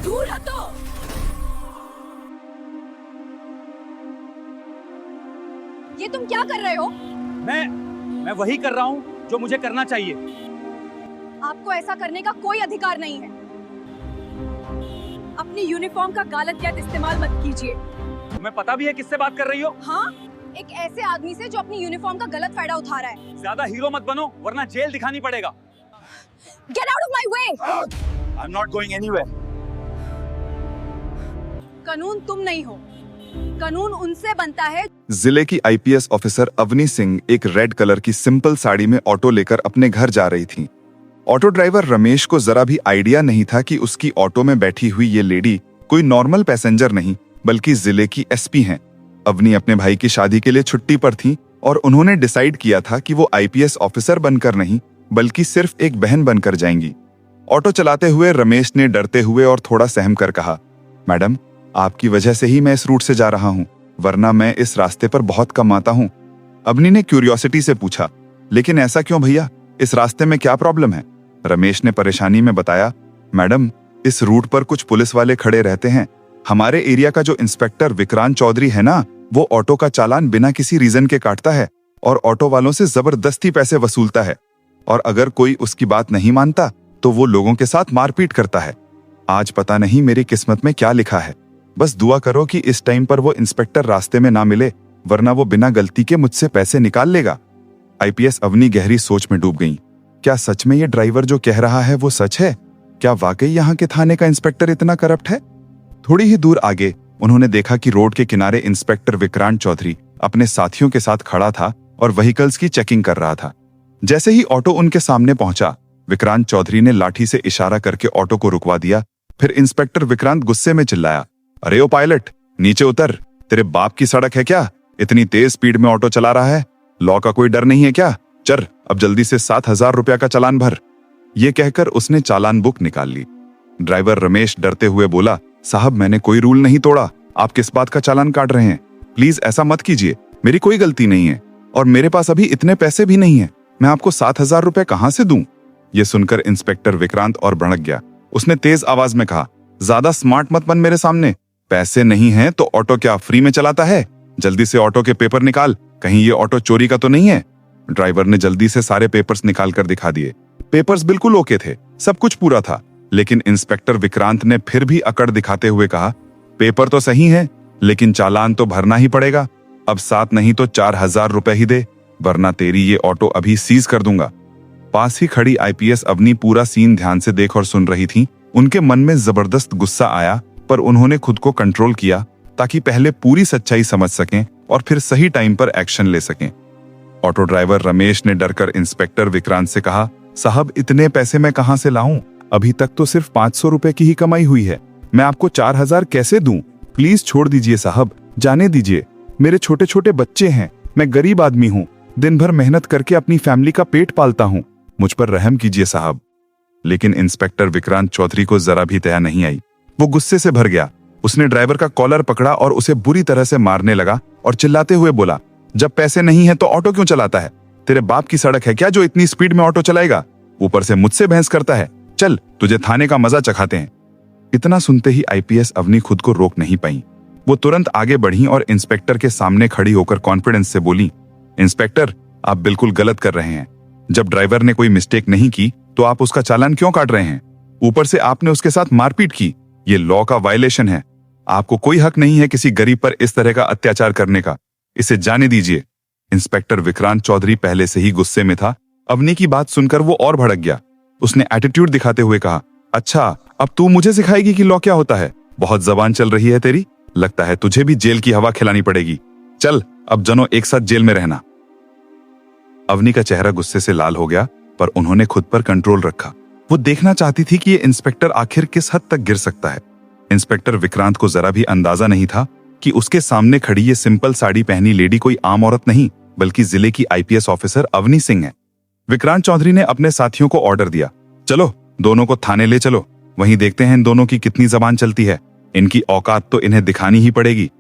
दूर हटो। ये तुम क्या कर रहे हो? मैं वही कर रहा हूँ जो मुझे करना चाहिए। आपको ऐसा करने का कोई अधिकार नहीं है। अपनी यूनिफॉर्म का गलत इस्तेमाल मत कीजिए। तुम्हें पता भी है किससे बात कर रही हो? हाँ, एक ऐसे आदमी से जो अपनी यूनिफॉर्म का गलत फायदा उठा रहा है। ज्यादा हीरो मत बनो वरना जेल दिखानी पड़ेगा। Get out of my way! I'm not going anywhere. कानून तुम नहीं हो, कानून उनसे बनता है। जिले की आईपीएस ऑफिसर अवनी सिंह एक रेड कलर की सिंपल साड़ी में ऑटो लेकर अपने घर जा रही थी। ऑटो ड्राइवर रमेश को जरा भी आइडिया नहीं था कि उसकी ऑटो में बैठी हुई ये लेडी कोई नॉर्मल पैसेंजर नहीं बल्कि जिले की एसपी हैं। अवनी अपने भाई की शादी के लिए छुट्टी पर थी और उन्होंने डिसाइड किया था कि वो आईपीएस ऑफिसर बनकर नहीं बल्कि सिर्फ एक बहन बनकर जाएंगी। ऑटो चलाते हुए रमेश ने डरते हुए और थोड़ा सहम कर कहा, मैडम, आपकी वजह से ही मैं इस रूट से जा रहा हूँ, वरना मैं इस रास्ते पर बहुत कम आता हूँ। अवनी ने क्यूरियोसिटी से पूछा, लेकिन ऐसा क्यों भैया, इस रास्ते में क्या प्रॉब्लम है? रमेश ने परेशानी में बताया, मैडम, इस रूट पर कुछ पुलिस वाले खड़े रहते हैं। हमारे एरिया का जो इंस्पेक्टर विक्रांत चौधरी है ना, वो ऑटो का चालान बिना किसी रीजन के काटता है और ऑटो वालों से जबरदस्ती पैसे वसूलता है, और अगर कोई उसकी बात नहीं मानता तो वो लोगों के साथ मारपीट करता है। आज पता नहीं मेरी किस्मत में क्या लिखा है। बस दुआ करो कि इस टाइम पर वो इंस्पेक्टर रास्ते में ना मिले, वरना वो बिना गलती के मुझसे पैसे निकाल लेगा। आईपीएस अवनी गहरी सोच में डूब गई। क्या सच में ये ड्राइवर जो कह रहा है वो सच है? क्या वाकई यहाँ के थाने का इंस्पेक्टर इतना करप्ट है? थोड़ी ही दूर आगे उन्होंने देखा कि रोड के किनारे इंस्पेक्टर विक्रांत चौधरी अपने साथियों के साथ खड़ा था और व्हीकल्स की चेकिंग कर रहा था। जैसे ही ऑटो उनके सामने पहुंचा, विक्रांत चौधरी ने लाठी से इशारा करके ऑटो को रुकवा दिया। फिर इंस्पेक्टर विक्रांत गुस्से में चिल्लाया, अरे ओ पायलट, नीचे उतर, तेरे बाप की सड़क है क्या? इतनी तेज स्पीड में ऑटो चला रहा है, लॉ का कोई डर नहीं है क्या? चल अब जल्दी से 7,000 रुपया का चालान भर। ये कहकर उसने चालान बुक निकाल ली। ड्राइवर रमेश डरते हुए बोला, साहब, मैंने कोई रूल नहीं तोड़ा, आप किस बात का चालान काट रहे हैं? प्लीज ऐसा मत कीजिए, मेरी कोई गलती नहीं है और मेरे पास अभी इतने पैसे भी नहीं है, मैं आपको 7,000 रुपए कहां से दूं? ये सुनकर इंस्पेक्टर विक्रांत और भड़क गया। उसने तेज आवाज में कहा, ज्यादा स्मार्ट मत बन मेरे सामने, पैसे नहीं है तो ऑटो क्या फ्री में चलाता है? जल्दी से ऑटो के पेपर निकाल, कहीं ये ऑटो चोरी का तो नहीं है? ड्राइवर ने जल्दी से सारे पेपर्स निकाल कर दिखा दिए। पेपर्स बिल्कुल ओके थे, सब कुछ पूरा था, लेकिन इंस्पेक्टर विक्रांत ने फिर भी अकड़ दिखाते हुए कहा, पेपर तो सही है लेकिन चालान तो भरना ही पड़ेगा। अब 7 नहीं तो 4,000 रुपए ही दे, वरना तेरी ये ऑटो अभी सीज कर दूंगा। पास ही खड़ी आईपीएस अवनी पूरा सीन ध्यान से देख और सुन रही थी। उनके मन में जबरदस्त गुस्सा आया, पर उन्होंने खुद को कंट्रोल किया ताकि पहले पूरी सच्चाई समझ सकें और फिर सही टाइम पर एक्शन ले सकें। ऑटो ड्राइवर रमेश ने डरकर इंस्पेक्टर विक्रांत से कहा, साहब, इतने पैसे मैं कहां से लाऊं? अभी तक तो सिर्फ 500 रुपए की ही कमाई हुई है, मैं आपको 4,000 कैसे दूं? प्लीज छोड़ दीजिए साहब, जाने दीजिए, मेरे छोटे छोटे बच्चे हैं, मैं गरीब आदमी हूँ, दिन भर मेहनत करके अपनी फैमिली का पेट पालता हूँ, मुझ पर रहम कीजिए साहब। लेकिन इंस्पेक्टर विक्रांत चौधरी को जरा भी दया नहीं आई। वो गुस्से से भर गया। उसने ड्राइवर का कॉलर पकड़ा और उसे बुरी तरह से मारने लगा और चिल्लाते हुए बोला, जब पैसे नहीं है तो ऑटो क्यों चलाता है? तेरे बाप की सड़क है क्या जो इतनी स्पीड में ऑटो चलाएगा? ऊपर से मुझसे बहस करता है, चल तुझे थाने का मजा चखाते हैं। इतना सुनते ही आईपीएस अवनी खुद को रोक नहीं पाई। वो तुरंत आगे बढ़ी और इंस्पेक्टर के सामने खड़ी होकर कॉन्फिडेंस से बोली, इंस्पेक्टर, आप बिल्कुल गलत कर रहे हैं। जब ड्राइवर ने कोई मिस्टेक नहीं की तो आप उसका चालान क्यों काट रहे हैं? ऊपर से आपने उसके साथ मारपीट की, ये लॉ का वायलेशन है। आपको कोई हक नहीं है किसी गरीब पर इस तरह का अत्याचार करने का, इसे जाने दीजिए। इंस्पेक्टर विक्रांत चौधरी पहले से ही गुस्से में था। अवनी की बात सुनकर वो और भड़क गया। उसने एटीट्यूड दिखाते हुए कहा, अच्छा, अब तू मुझे सिखाएगी कि लॉ क्या होता है? बहुत जबान चल रही है तेरी, लगता है तुझे भी जेल की हवा खिलानी पड़ेगी। चल अब जनो एक साथ जेल में रहना। अवनी का चेहरा गुस्से से लाल हो गया, पर उन्होंने खुद पर कंट्रोल रखा। वो देखना चाहती थी कि ये इंस्पेक्टर आखिर किस हद तक गिर सकता है। इंस्पेक्टर विक्रांत को जरा भी अंदाजा नहीं था कि उसके सामने खड़ी ये सिंपल साड़ी पहनी लेडी कोई आम औरत नहीं बल्कि जिले की आईपीएस ऑफिसर अवनी सिंह है। विक्रांत चौधरी ने अपने साथियों को ऑर्डर दिया, चलो दोनों को थाने ले चलो, वहीं देखते हैं इन दोनों की कितनी जबान चलती है, इनकी औकात तो इन्हें दिखानी ही पड़ेगी।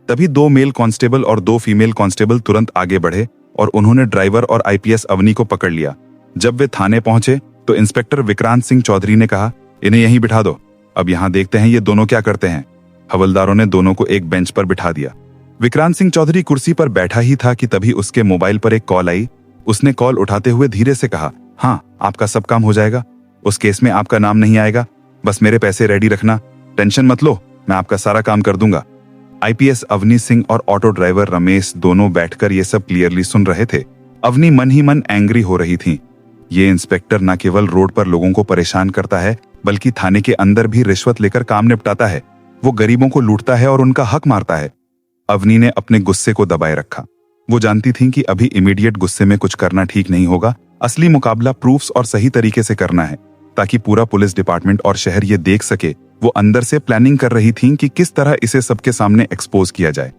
तभी 2 मेल कांस्टेबल और 2 फीमेल कांस्टेबल तुरंत आगे बढ़े और उन्होंने ड्राइवर और आईपीएस अवनी को पकड़ लिया। जब वे थाने पहुंचे तो इंस्पेक्टर विक्रांत सिंह चौधरी ने कहा, इन्हें यहीं बिठा दो, अब यहाँ देखते हैं ये दोनों क्या करते हैं। हवलदारों ने दोनों को एक बेंच पर बिठा दिया। विक्रांत सिंह चौधरी कुर्सी पर बैठा ही था कि तभी उसके मोबाइल पर एक कॉल आई। उसने कॉल उठाते हुए धीरे से कहा, हाँ, आपका सब काम हो जाएगा, उस केस में आपका नाम नहीं आएगा, बस मेरे पैसे रेडी रखना, टेंशन मत लो, मैं आपका सारा काम कर दूंगा। आईपीएस अवनी सिंह और ऑटो ड्राइवर रमेश दोनों बैठकर ये सब क्लियरली सुन रहे थे। अवनी मन ही मन एंग्री हो रही थी। ये इंस्पेक्टर न केवल रोड पर लोगों को परेशान करता है, बल्कि थाने के अंदर भी रिश्वत लेकर काम निपटाता है। वो गरीबों को लूटता है और उनका हक मारता है। अवनी ने अपने गुस्से को दबाए रखा। वो जानती थी कि अभी इमीडिएट गुस्से में कुछ करना ठीक नहीं होगा। असली मुकाबला प्रूफ्स और सही तरीके से करना है, ताकि पूरा पुलिस डिपार्टमेंट और शहर ये देख सके। वो अंदर से प्लानिंग कर रही थी कि किस तरह इसे सबके सामने एक्सपोज किया जाए।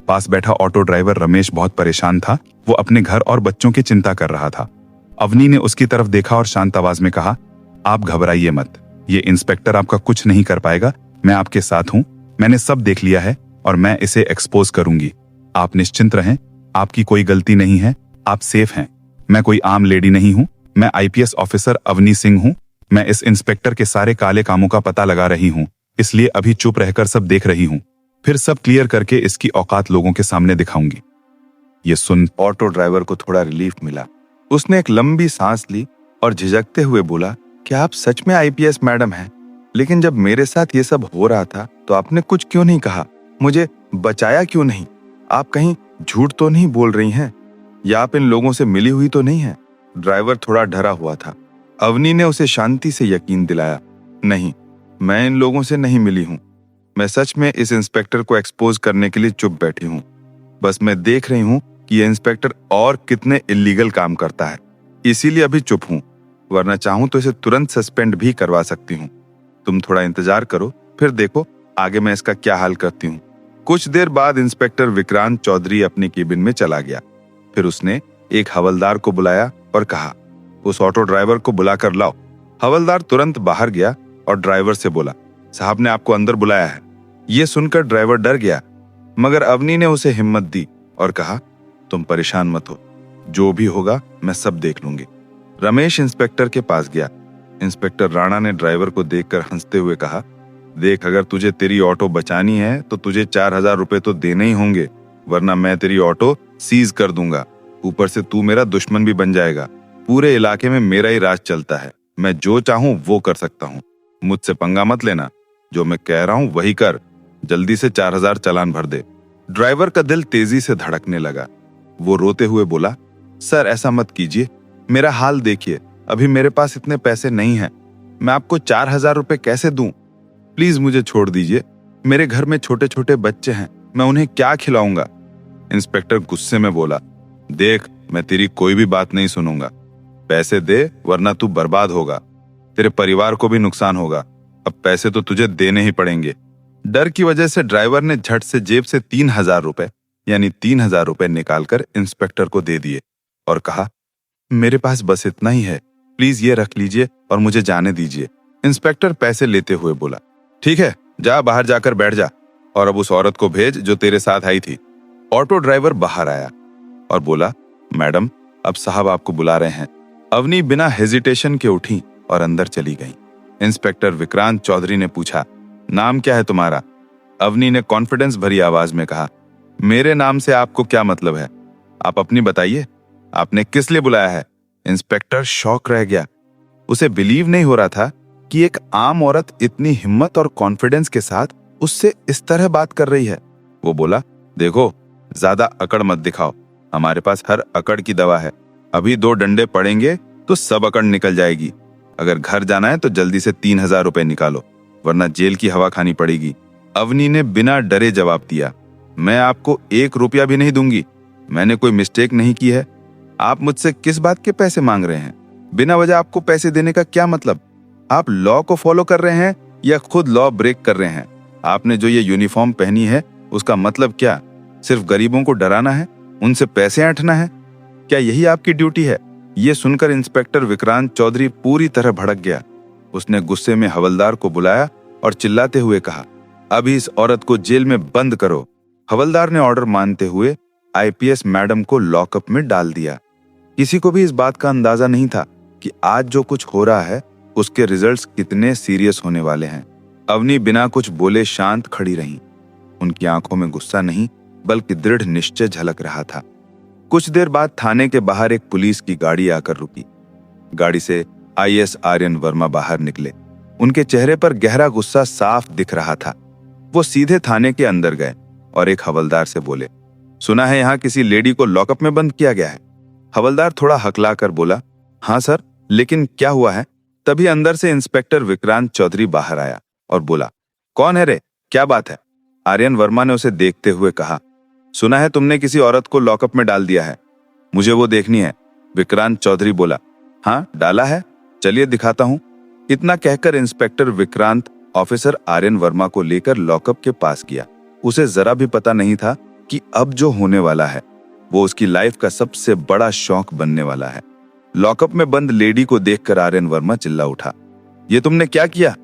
पास बैठा ऑटो ड्राइवर रमेश बहुत परेशान था। वो अपने घर और बच्चों की चिंता कर रहा था। अवनी ने उसकी तरफ देखा और शांत आवाज में कहा, आप घबराइए मत, ये इंस्पेक्टर आपका कुछ नहीं कर पाएगा, मैं आपके साथ हूं, मैंने सब देख लिया है और मैं इसे एक्सपोज करूंगी। आप निश्चिंत रहें, आपकी कोई गलती नहीं है, आप सेफ हैं। मैं कोई आम लेडी नहीं हूं, मैं आईपीएस ऑफिसर अवनी सिंह हूं। मैं इस इंस्पेक्टर के सारे काले कामों का पता लगा रही हूं, इसलिए अभी चुप रहकर सब देख रही हूं, फिर सब क्लियर करके इसकी औकात लोगों के सामने दिखाऊंगी। ये सुन ऑटो ड्राइवर को थोड़ा रिलीफ मिला। उसने एक लंबी सांस ली और झिझकते हुए बोला, क्या आप सच में आईपीएस मैडम हैं? लेकिन जब मेरे साथ ये सब हो रहा था तो आपने कुछ क्यों नहीं कहा? मुझे बचाया क्यों नहीं? आप कहीं झूठ तो नहीं बोल रही हैं? या आप इन लोगों से मिली हुई तो नहीं है? ड्राइवर थोड़ा डरा हुआ था। अवनी ने उसे शांति से यकीन दिलाया, नहीं, मैं इन लोगों से नहीं मिली हूं। मैं सच में इस इंस्पेक्टर को एक्सपोज करने के लिए चुप बैठी हूं। बस मैं देख रही हूं कि ये इंस्पेक्टर और कितने इलीगल काम करता है, इसीलिए अभी चुप हूं, वरना चाहूं तो इसे तुरंत सस्पेंड भी करवा सकती हूं। तुम थोड़ा इंतजार करो, फिर देखो आगे मैं इसका क्या हाल करती हूं। कुछ देर बाद इंस्पेक्टर विक्रांत चौधरी अपनी केबिन में चला गया। फिर उसने एक हवलदार को बुलाया और कहा, उस ऑटो ड्राइवर को बुला कर लाओ। हवलदार तुरंत बाहर गया और ड्राइवर से बोला, साहब ने आपको अंदर बुलाया है। ये सुनकर ड्राइवर डर गया, मगर अवनी ने उसे हिम्मत दी और कहा, तुम परेशान मत हो, जो भी होगा मैं सब देख लूंगी। रमेश इंस्पेक्टर के पास गया। इंस्पेक्टर राणा ने ड्राइवर को देखकर हंसते हुए कहा, देख, अगर तुझे तेरी ऑटो बचानी है तो तुझे 4000 रुपए तो देने ही होंगे, वरना मैं तेरी ऑटो सीज कर दूंगा। ऊपर से तू मेरा दुश्मन भी बन जाएगा। पूरे इलाके में मेरा ही राज चलता है, मैं जो चाहूं वो कर सकता हूं। मुझसे पंगा मत लेना, जो मैं कह रहा हूं वही कर। जल्दी से 4000 चालान भर दे। ड्राइवर का दिल तेजी से धड़कने लगा। वो रोते हुए बोला, सर ऐसा मत कीजिए, मेरा हाल देखिए, अभी मेरे पास इतने पैसे नहीं हैं। मैं आपको 4000 रुपए कैसे दूं? प्लीज मुझे छोड़ दीजिए, मेरे घर में छोटे छोटे बच्चे हैं, मैं उन्हें क्या खिलाऊंगा? इंस्पेक्टर गुस्से में बोला, देख, मैं तेरी कोई भी बात नहीं सुनूंगा। पैसे दे, वरना तू बर्बाद होगा, तेरे परिवार को भी नुकसान होगा। अब पैसे तो तुझे देने ही पड़ेंगे। डर की वजह से ड्राइवर ने झट से जेब से 3000 रुपए यानी 3000 रुपए निकालकर इंस्पेक्टर को दे दिए और कहा, मेरे पास बस इतना ही है, प्लीज ये रख लीजिए और मुझे जाने दीजिए। इंस्पेक्टर पैसे लेते हुए बोला, ठीक है, जा बाहर जाकर बैठ जा और अब उस औरत को भेज जो तेरे साथ आई थी। ऑटो ड्राइवर बाहर आया और बोला, मैडम, अब साहब आपको बुला रहे हैं। अवनी बिना हेजिटेशन के उठी और अंदर चली गई। इंस्पेक्टर विक्रांत चौधरी ने पूछा, नाम क्या है तुम्हारा? अवनी ने कॉन्फिडेंस भरी आवाज में कहा, मेरे नाम से आपको क्या मतलब है? आप अपनी बताइए, आपने किस लिए बुलाया है? इंस्पेक्टर शॉक रह गया। उसे बिलीव नहीं हो रहा था कि एक आम औरत इतनी हिम्मत और कॉन्फिडेंस के साथ उससे इस तरह बात कर रही है। वो बोला, देखो, ज्यादा अकड़ मत दिखाओ, हमारे पास हर अकड़ की दवा है। अभी 2 डंडे पड़ेंगे तो सब अकड़ निकल जाएगी। अगर घर जाना है तो जल्दी से 3000 रुपए निकालो, वरना जेल की हवा खानी पड़ेगी। अवनी ने बिना डरे जवाब दिया, मैं आपको 1 रुपया भी नहीं दूंगी, मैंने कोई मिस्टेक नहीं की है। आप मुझसे किस बात के पैसे मांग रहे हैं? बिना वजह आपको पैसे देने का क्या मतलब? आप लॉ को फॉलो कर रहे हैं या खुद लॉ ब्रेक कर रहे हैं? आपने जो ये यूनिफॉर्म पहनी है उसका मतलब क्या? सिर्फ गरीबों को डराना है, उनसे पैसे ऐंठना है? क्या यही आपकी ड्यूटी है? ये सुनकर इंस्पेक्टर विक्रांत चौधरी पूरी तरह भड़क गया। उसने गुस्से में हवलदार को बुलाया और चिल्लाते हुए कहा, अभी इस औरत को जेल में बंद करो। हवलदार ने ऑर्डर मानते हुए आईपीएस मैडम को लॉकअप में डाल दिया। किसी को भी इस बात का अंदाजा नहीं था कि आज जो कुछ हो रहा है उसके रिजल्ट्स कितने सीरियस होने वाले हैं। अवनी बिना कुछ बोले शांत खड़ी रहीं। उनकी आंखों में गुस्सा नहीं बल्कि दृढ़ निश्चय झलक रहा था। कुछ देर बाद थाने के बाहर एक पुलिस की गाड़ी आकर रुकी। गाड़ी से आईएएस आर्यन वर्मा बाहर निकले। उनके चेहरे पर गहरा गुस्सा साफ दिख रहा था। वो सीधे थाने के अंदर गए और एक हवलदार से बोले, सुना है यहाँ किसी लेडी को लॉकअप में बंद किया गया है। हवलदार थोड़ा हकला कर बोला, हाँ सर, लेकिन क्या हुआ है? तभी अंदर से इंस्पेक्टर विक्रांत चौधरी बाहर आया और बोला, कौन है रे, क्या बात है? आर्यन वर्मा ने उसे देखते हुए कहा, सुना है तुमने किसी औरत को लॉकअप में डाल दिया है, मुझे वो देखनी है। विक्रांत चौधरी बोला, हाँ डाला है, चलिए दिखाता हूं। इतना कहकर इंस्पेक्टर विक्रांत ऑफिसर आर्यन वर्मा को लेकर लॉकअप के पास गया। उसे जरा भी पता नहीं था कि अब जो होने वाला है वो उसकी लाइफ का सबसे बड़ा शौक बनने वाला है। लॉकअप में बंद लेडी को देखकर आर्यन वर्मा चिल्ला उठा, ये तुमने क्या किया?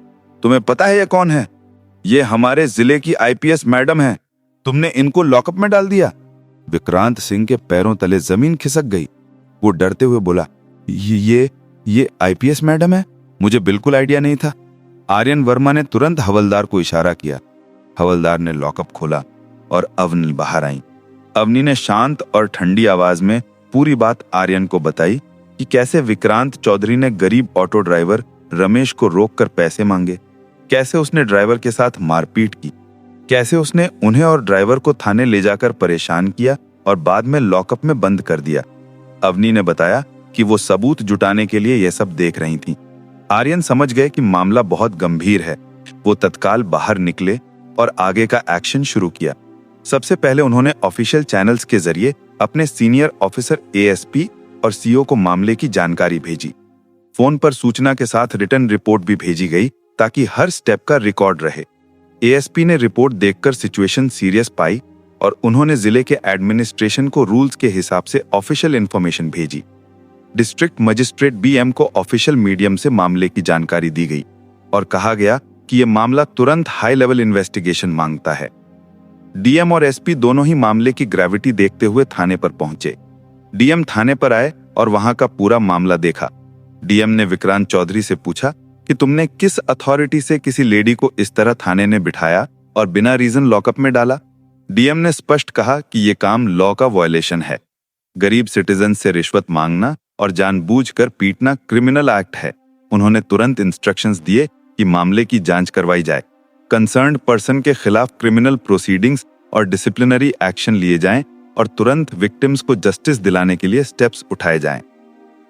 तुम्हें पता है ये कौन है? ये हमारे जिले की आईपीएस मैडम है। तुमने इनको लॉकअप में डाल दिया। विक्रांत सिंह के पैरों तले जमीन खिसक गई। वो डरते हुए बोला, ये आईपीएस मैडम है? मुझे बिल्कुल आइडिया नहीं था। आर्यन वर्मा ने तुरंत हवलदार को इशारा किया। हवलदार ने लॉकअप खोला और अवनी बाहर आई। अवनी ने शांत और ठंडी आवाज में पूरी बात आर्यन को बताई कि कैसे विक्रांत चौधरी ने गरीब ऑटो ड्राइवर रमेश को रोककर पैसे मांगे, कैसे उसने ड्राइवर के साथ मारपीट की, कैसे उसने उन्हें और ड्राइवर को थाने ले जाकर परेशान किया और बाद में लॉकअप में बंद कर दिया। अवनी ने बताया कि वो सबूत जुटाने के लिए यह सब देख रही थी। आर्यन समझ गए कि मामला बहुत गंभीर है। वो तत्काल बाहर निकले और आगे का एक्शन शुरू किया। सबसे पहले उन्होंने ऑफिशियल चैनल्स के जरिए अपने सीनियर ऑफिसर एएसपी और सीओ को मामले की जानकारी भेजी। फोन पर सूचना के साथ रिटन रिपोर्ट भी भेजी गई ताकि हर स्टेप का रिकॉर्ड रहे। एएसपी ने रिपोर्ट देखकर सिचुएशन सीरियस पाई और उन्होंने जिले के एडमिनिस्ट्रेशन को रूल्स के हिसाब से ऑफिशियल इंफॉर्मेशन भेजी। डिस्ट्रिक्ट मजिस्ट्रेट बीएम को ऑफिशियल मीडियम से मामले की जानकारी दी गई और कहा गया कि यह मामला तुरंत हाई लेवल इन्वेस्टिगेशन मांगता है। डीएम और एसपी दोनों ही मामले की ग्रेविटी देखते हुए थाने पर पहुंचे। डीएम थाने पर आए और वहां का पूरा मामला देखा। डीएम ने विक्रांत चौधरी से पूछा कि तुमने किस अथॉरिटी से किसी लेडी को इस तरह थाने ने बिठाया और बिना रीजन लॉकअप में डाला? डीएम ने स्पष्ट कहा कि यह काम लॉ का वायलेशन है। गरीब सिटीजन से रिश्वत मांगना और जानबूझकर पीटना क्रिमिनल एक्ट है। उन्होंने तुरंत इंस्ट्रक्शंस दिए कि मामले की जांच करवाई जाए, कंसर्न्ड पर्सन के खिलाफ क्रिमिनल प्रोसीडिंग्स और डिसिप्लिनरी एक्शन लिए जाएं और तुरंत विक्टिम्स को जस्टिस दिलाने के लिए स्टेप्स उठाए जाएं।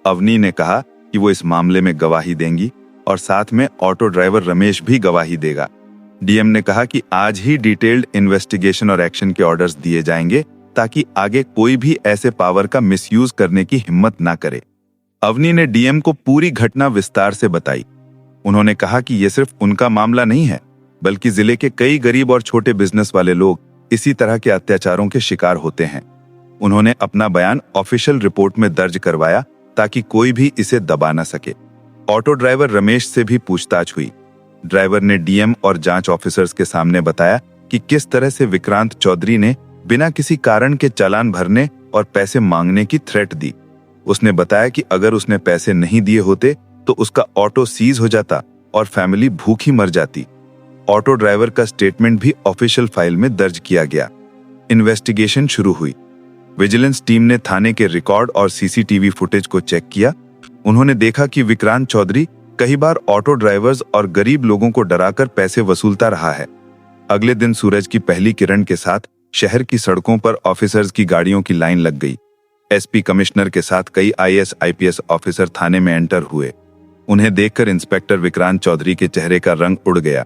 अवनी ने कहा कि वो इस मामले में गवाही देंगी और साथ में ऑटो ड्राइवर रमेश भी गवाही देगा। डीएम ने कहा कि आज ही डिटेल्ड इन्वेस्टिगेशन और एक्शन के ऑर्डर्स दिए जाएंगे ताकि आगे कोई भी ऐसे पावर का मिसयूज करने की हिम्मत ना करे। अवनी ने डीएम को पूरी घटना विस्तार से बताई। उन्होंने कहा कि यह सिर्फ उनका मामला नहीं है, बल्कि जिले के कई गरीब और छोटे बिजनेस वाले लोग इसी तरह के अत्याचारों के शिकार होते हैं। उन्होंने अपना बयान ऑफिशियल रिपोर्ट में दर्ज करवाया ताकि कोई भी इसे दबा न सके। ऑटो ड्राइवर रमेश से भी पूछताछ हुई। ड्राइवर ने डीएम और जांच ऑफिसर्स के सामने बताया कि किस तरह से विक्रांत चौधरी ने बिना किसी कारण के चालान भरने और पैसे मांगने की थ्रेट दी। उसने बताया कि अगर उसने पैसे नहीं दिए होते तो उसका ऑटो सीज हो जाता और फैमिली भूखी मर जाती। ऑटो ड्राइवर का स्टेटमेंट भी ऑफिशियल फाइल में दर्ज किया गया। इन्वेस्टिगेशन शुरू हुई। विजिलेंस टीम ने थाने के रिकॉर्ड और सीसीटीवी फुटेज को चेक किया। उन्होंने देखा कि विक्रांत चौधरी कई बार ऑटो ड्राइवर्स और गरीब लोगों को डराकर पैसे वसूलता रहा है। अगले दिन सूरज की पहली किरण के साथ शहर की सड़कों पर ऑफिसर्स की गाड़ियों की लाइन लग गई। एसपी कमिश्नर के साथ कई आईएएस आईपीएस ऑफिसर थाने में एंटर हुए। उन्हें देखकर इंस्पेक्टर विक्रांत चौधरी के चेहरे का रंग उड़ गया।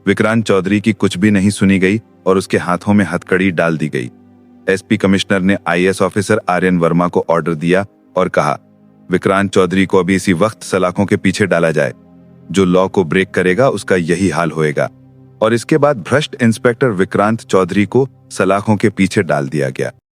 विक्रांत चौधरी की कुछ भी नहीं सुनी गई और उसके हाथों में हथकड़ी डाल दी गई। एसपी कमिश्नर ने आईएएस ऑफिसर आर्यन वर्मा को ऑर्डर दिया और कहा, विक्रांत चौधरी को अभी इसी वक्त सलाखों के पीछे डाला जाए। जो लॉ को ब्रेक करेगा उसका यही हाल होएगा। और इसके बाद भ्रष्ट इंस्पेक्टर विक्रांत चौधरी को सलाखों के पीछे डाल दिया गया।